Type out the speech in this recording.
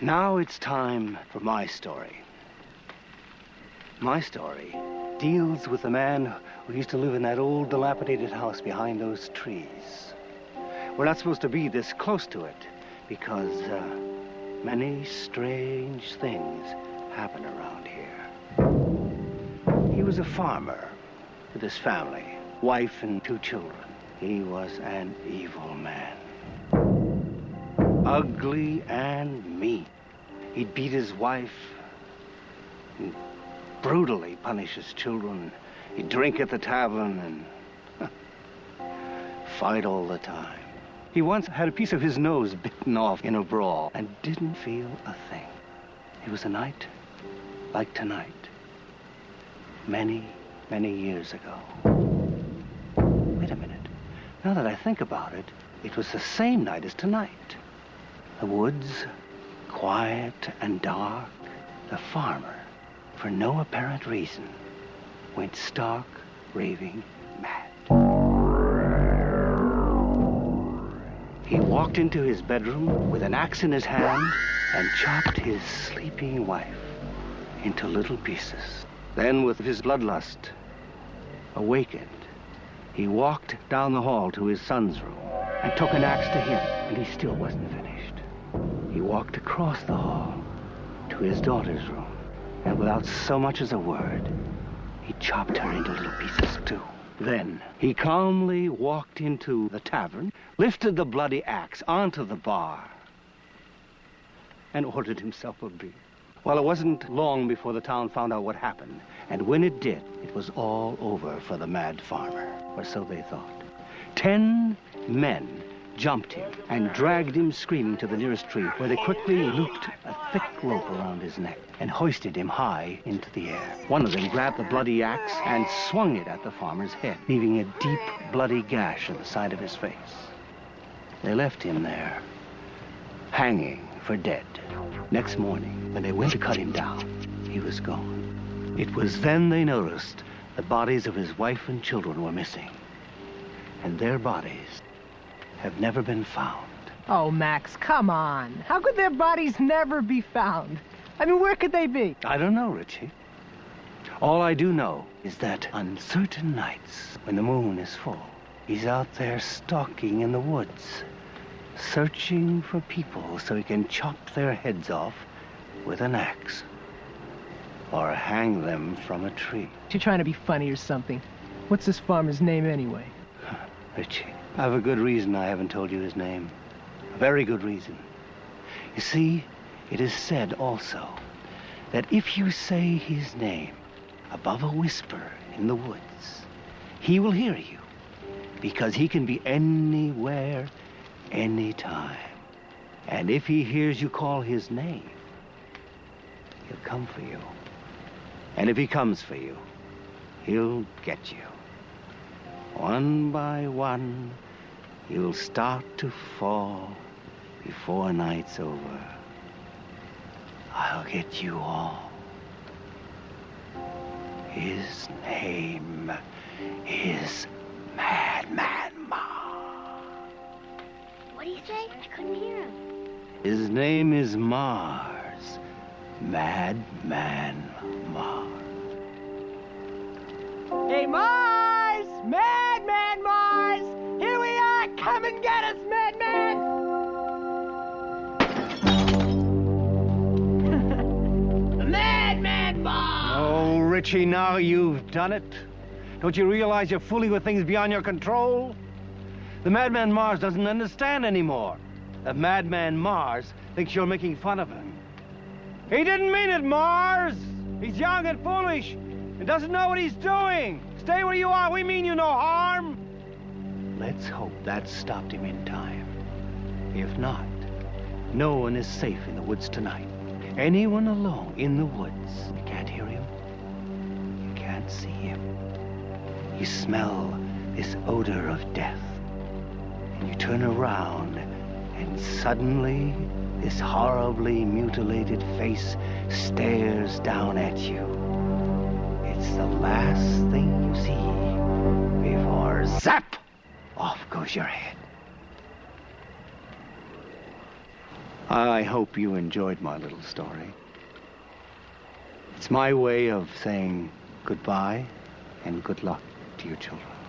Now it's time for my story. My story deals with a man who used to live in that old dilapidated house behind those trees. We're not supposed to be this close to it because many strange things happen around here. He was a farmer with his family, wife and 2 children. He was an evil man. Ugly and mean. He'd beat his wife and brutally punish his children. He'd drink at the tavern and fight all the time. He once had a piece of his nose bitten off in a brawl and didn't feel a thing. It was a night like tonight, many, many years ago. Wait a minute. Now that I think about it, it was the same night as tonight. The woods, quiet and dark. The farmer, for no apparent reason, went stark, raving mad. He walked into his bedroom with an axe in his hand and chopped his sleeping wife into little pieces. Then, with his bloodlust awakened, he walked down the hall to his son's room and took an axe to him, and he still wasn't finished. He walked across the hall to his daughter's room, and without so much as a word, he chopped her into little pieces too. Then he calmly walked into the tavern, lifted the bloody axe onto the bar, and ordered himself a beer. Well, it wasn't long before the town found out what happened, and when it did, it was all over for the mad farmer, or so they thought. 10 men jumped him and dragged him screaming to the nearest tree, where they quickly looped a thick rope around his neck and hoisted him high into the air. One of them grabbed the bloody axe and swung it at the farmer's head, leaving a deep, bloody gash in the side of his face. They left him there, hanging for dead. Next morning, when they went to cut him down, he was gone. It was then they noticed the bodies of his wife and children were missing, and their bodies have never been found. Oh, Max, come on. How could their bodies never be found? I mean, where could they be? I don't know, Richie. All I do know is that on certain nights, when the moon is full, he's out there stalking in the woods, searching for people so he can chop their heads off with an axe or hang them from a tree. You're trying to be funny or something. What's this farmer's name anyway? Richie, I have a good reason I haven't told you his name. A very good reason. You see, it is said also that if you say his name above a whisper in the woods, he will hear you, because he can be anywhere, anytime. And if he hears you call his name, he'll come for you. And if he comes for you, he'll get you. One by one, you'll start to fall before night's over. I'll get you all. His name is Madman Marz. What did he say? I couldn't hear him. His name is Marz. Madman Marz. Hey, Marz! Madman Marz! Here we are! Come and get us, Madman! Madman Marz! Oh, Richie, now you've done it. Don't you realize you're fooling with things beyond your control? The Madman Marz doesn't understand anymore. The Madman Marz thinks you're making fun of him. He didn't mean it, Marz! He's young and foolish and doesn't know what he's doing. Stay where you are. We mean you no harm. Let's hope that stopped him in time. If not, no one is safe in the woods tonight. Anyone alone in the woods, you can't hear him. You can't see him. You smell this odor of death. And you turn around, and suddenly this horribly mutilated face stares down at you. It's the last thing you see before zap! Off goes your head. I hope you enjoyed my little story. It's my way of saying goodbye and good luck to your children.